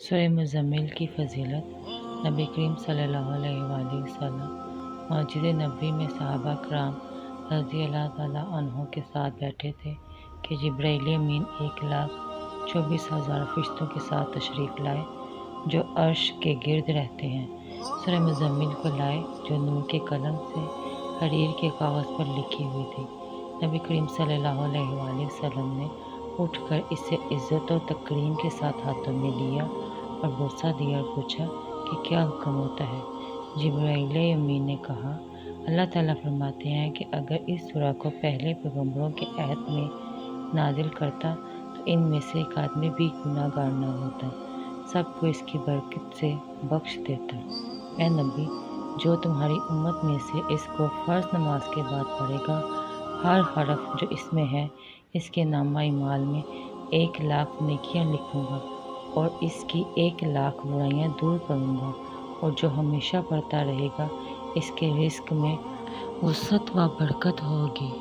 سورہ مزمل کی فضیلت۔ نبی کریم صلی اللہ علیہ وآلہ وسلم مسجد نبوی میں صحابہ کرام رضی اللہ تعالیٰ عنہ کے ساتھ بیٹھے تھے کہ جبرائیل امین 1,24,000 فرشتوں کے ساتھ تشریف لائے جو عرش کے گرد رہتے ہیں۔ سورہ مزمل کو لائے جو نور کے قلم سے حریر کے کاغذ پر لکھی ہوئی تھی۔ نبی کریم صلی اللہ علیہ وآلہ وسلم نے اٹھ کر اسے عزت و تکریم کے ساتھ ہاتھوں میں لیا اور بوسہ دیا اور پوچھا کہ کیا حکم ہوتا ہے۔ جبرائیل امین نے کہا، اللہ تعالیٰ فرماتے ہیں کہ اگر اس سورہ کو پہلے پیغمبروں کے عہد میں نازل کرتا تو ان میں سے ایک آدمی بھی گناہ گار نہ ہوتا، سب کو اس کی برکت سے بخش دیتا۔ اے نبی، جو تمہاری امت میں سے اس کو فرض نماز کے بعد پڑھے گا، ہر حرف جو اس میں ہے اس کے نامہ اعمال میں 1,00,000 نیکیاں لکھوں گا اور اس کی 1,00,000 برائیاں دور کروں گا، اور جو ہمیشہ پڑھتا رہے گا اس کے رزق میں وسعت و برکت ہوگی۔